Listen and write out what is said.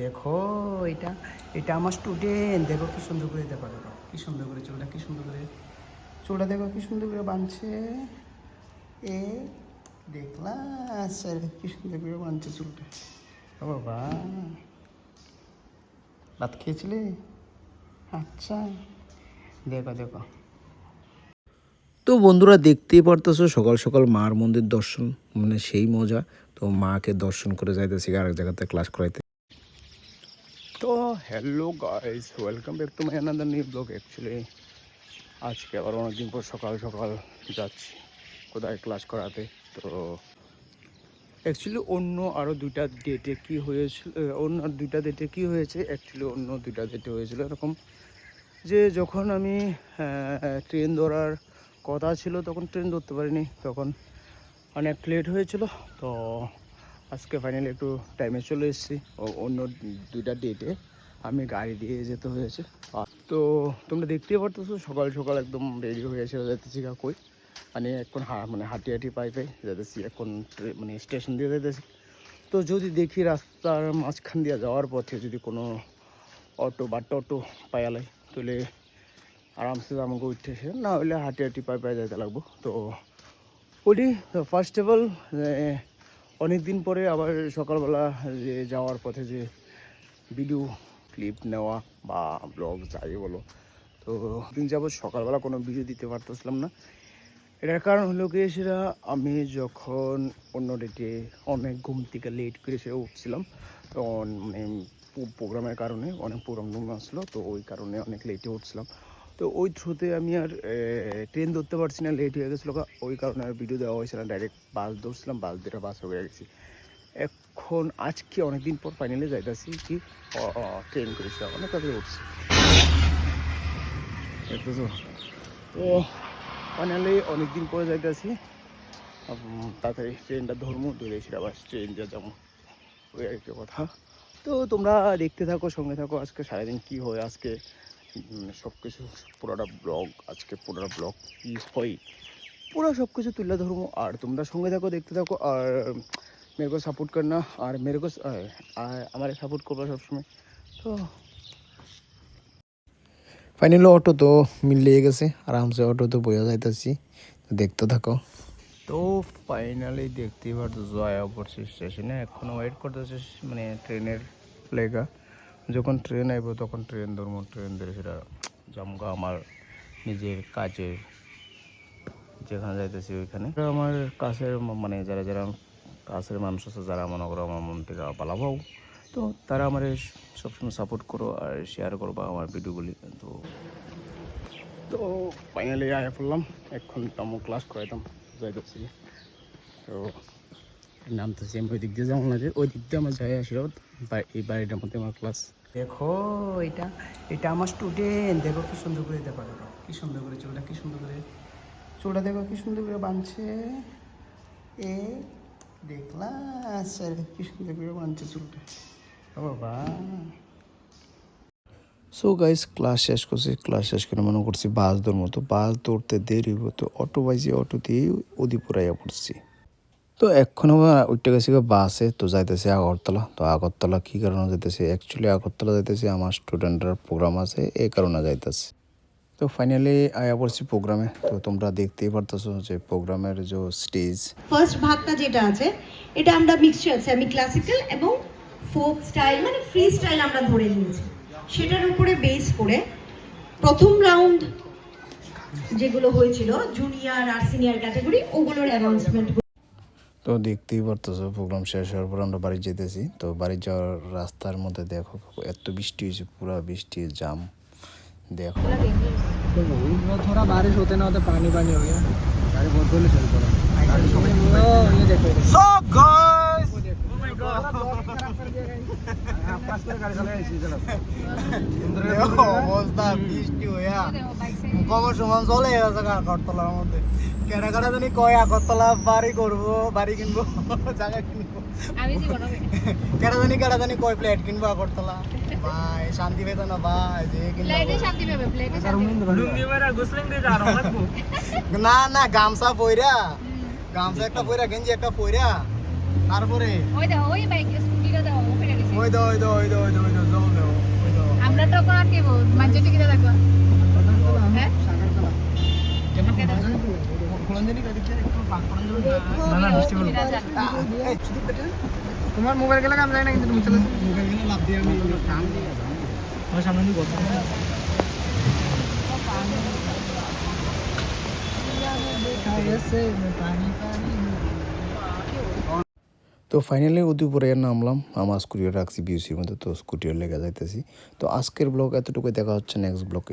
দেখো এটা এটা আমার স্টুডেন্ট, দেখো কি সুন্দর করে, দেখো দেখো কি সুন্দর করে চুলটা, কি সুন্দর করে চুলটা দেখো কি সুন্দর করে বাঁধছে। এ দেখলাম স্যার কি সুন্দর করে বাঁধছে চুলটা। ও বাবা, ভাত খেয়েছিলে? আচ্ছা, দেখো দেখো। তো বন্ধুরা দেখতেই পারতেছো সকাল সকাল মার মন্দির দর্শন, মানে সেই মজা। তো মাকে দর্শন করে যাইতেছি আরেক জায়গাতে ক্লাস করাইতে। তো hello guys, welcome back to my another new blog. Actually আজকে আবার অনেকদিন পর সকাল সকাল যাচ্ছি কোথায় ক্লাস করাতে। তো অ্যাকচুয়ালি অন্য আরও দুইটা ডেটে কী হয়েছিল, অন্য দুইটা ডেটে কী হয়েছে, অ্যাকচুয়ালি অন্য দুইটা ডেটে হয়েছিল এরকম যে যখন আমি ট্রেন ধরার কথা ছিল তখন ট্রেন ধরতে পারিনি, তখন অনেক লেট হয়েছিল। তো আজকে ফাইনালি একটু টাইমে চলে এসেছি। অন্য দুইটা ডেটে আমি গাড়ি দিয়ে যেতে হয়েছে। তো তোমরা দেখতেই পারতেছো সকাল সকাল একদম রেডি হয়ে এসে যেতেছি কই, মানে এখন মানে হাঁটি হাঁটি পাই যেতেছি এখন, মানে স্টেশন দিয়ে যেতেছি। তো যদি দেখি রাস্তার মাঝখান দিয়ে যাওয়ার পথে যদি কোনো অটো বা টোটো পাইয়ালাই তাহলে আরামসে আমাকে উঠতে এসে, না হলে হাঁটি হাঁটি পায়ে যেতে লাগবো। তো ওটি ফার্স্ট অফ অল অনেক দিন পরে আবার সকালবেলা যে যাওয়ার পথে যে ভিডিও ক্লিপ নেওয়া বা ব্লগ যাই বলো, তো দিন যাবৎ সকালবেলা কোনো ভিডিও দিতে পারতেছিলাম না। এটার কারণ হলো কি, সেটা আমি যখন অন্য ডেটে অনেক ঘুম থেকে লেট করে সে উঠছিলাম, তখন মানে প্রোগ্রামের কারণে অনেক প্রোগ্রাম আসলো, তো ওই কারণে অনেক লেটে উঠছিলাম। তো ওই থ্রুতে আমি আর ট্রেন ধরতে পারছি না, লেট হয়ে গেছিলো, ওই কারণে আর ভিডিও দেওয়া হয়েছিল না। ডাইরেক্ট বাস ধরছিলাম, বাস দিয়ে বাস হয়ে গেছি। এখন আজকে অনেকদিন পর ফাইনালি যাইতেছি কি ট্রেন করেছি, অনেক তাড়াতাড়ি উঠছি। তো ফাইনালি অনেকদিন পরে যাইতেছি, তাড়াতাড়ি ট্রেনটা ধরবো, ধরে সেটা আবার ট্রেন যা যাবো, ওই আর কি কথা। তো তোমরা দেখতে থাকো, সঙ্গে থাকো, আজকে সারাদিন কী হয়, আজকে সব কিছু পুরোটা ব্লগ, আজকে পুরোটা ব্লগ কী হয় পুরো সব কিছু তুলে ধরবো। আর তোমরা সঙ্গে থাকো, দেখতে থাকো, আর মেরে কো সাপোর্ট করনা, আর মেরে কো আমার সাপোর্ট করবো সবসময়। তো ফাইনালি অটো তো মিলিয়ে গেছে, আরামসে অটো তো বইয়া যাইতেছি, দেখতে থাকো। তো ফাইনালি দেখতেই পারতো জয়া পড়ছি স্টেশনে, এখনও ওয়েট করতেছে মানে ট্রেনের লেগা। যখন ট্রেন আইব তখন ট্রেন ধরবো, ট্রেন ধরে সেটা জমগা আমার নিজের কাজের যেখানে যাইতেছি ওইখানে। আমার কাছের মানে যারা যারা কাছের মানুষ আছে, যারা মনে করো আমার মন থেকে পালাবাও, তো তারা আমার সবসময় সাপোর্ট করো আর শেয়ার করবা আমার ভিডিওগুলি। তো তো ফাইনালি আয়া পড়লাম, এখন তেমন ক্লাস করাইতাম যাইতেছি। তো নামতেছি আমি, ওই দিক দিয়ে যেমন লাগে ওই দিক দিয়ে আমার যাই আসলো, এই বাড়িটার মধ্যে আমার ক্লাস। দেখো এটা এটা আমার স্টুডেন্ট, দেখো কি সুন্দর করে, দেখো দেখো কি সুন্দর করে চুলটা, কি সুন্দর করে চুলটা দেখো কি সুন্দর করে বাঁধছে। এ দেখলাম স্যার কি সুন্দর করে বাঁধছে চুলটা। ও বাবা। সো গাইস ক্লাস শেষ করছি, ক্লাস শেষ করে মনে করছি বাস ধরবো। তো বাস ধরতে দেরি হইব, তো অটো পাইছি, অটো দিয়ে ওদিপুর আইয়া পড়ছি। তো এখন আবার উঠতে গেছি বাসে, তো যাইতেছি আগরতলা। তো আগরতলা কী কারণে যাইতেছি, অ্যাকচুয়ালি আগরতলা যাইতেছি আমার স্টুডেন্টের প্রোগ্রাম আছে, এই কারণে যাইতেছি। তো ফাইনালি আয়া পড়ছি প্রোগ্রামে। তো তোমরা দেখতেই পারতেছো যে প্রোগ্রামের যে স্টেজ ফার্স্ট ভাগটা যেটা আছে, এটা আমরা মিক্সচার আছে, আমি ক্লাসিক্যাল এবং ফোক স্টাইল মানে ফ্রি স্টাইল আমরা ধরে নিয়েছি। সেটার উপরে বেস করে প্রথম রাউন্ড যেগুলো হয়েছিল জুনিয়র আর সিনিয়র ক্যাটাগরি, ওগুলোর অ্যানাউন্সমেন্ট। তো দেখতেই পারতেছো প্রোগ্রাম শেষ হওয়ার পর আমরা বাড়ি যেতেছি। তো বাড়ি যাওয়ার রাস্তার মধ্যে দেখো এত বৃষ্টি হয়েছে, পুরো বৃষ্টি জাম देखो। थोड़ा बारिश होते ना होते पानी पानी हो गया, गाड़ी बहुत धोने चल पड़ा। ये देखो so guys, oh my God खराब कर दिया गाइस। पास করে গাড়ি চালায় এসেছি চলো অবস্থা বৃষ্টি হইয়া কখন সমান চলে গেছে আগরতলার মধ্যে। কেডা কেডা জানি কয় আগরতলা বাড়ি করবো, বাড়ি কিনবো, জায়গা কিনবো, আমি জীবন কেডা জানি কয় ফ্ল্যাট কিনবো আগরতলা। ভাই শান্তি পেতো না ভাই, যে প্লেটে শান্তি পাবে, প্লেটে শান্তি লুঙ্গি মেরা গোসলিং দিয়ে যা রং লাগবো না না গামছা পইরা, গামছা একটা পইরা, গেঞ্জি একটা পইরা, তারপরে ওই দাও ওই বাইক স্কুটিটা দাও, ওখানে ওই দাও জল দাও ওই দাও আমরা তো কোন কি বল মাঝে টিকে থাকবা হ্যাঁ তোমার মোবাইল গেলে কাম যায় না কিন্তু তুমি চলে মোবাইল গেলে লাভ দিয়ে আমি আমার সামনে দিয়ে কথা তো ফাইনালি উদয়পুরে নামলাম, আমার স্কুটিও রাখছি বিউসির মধ্যে, তো স্কুটিও লেগে যাইতেছি। তো আজকের ব্লগ এতটুকু, দেখা হচ্ছে নেক্সট ব্লগে।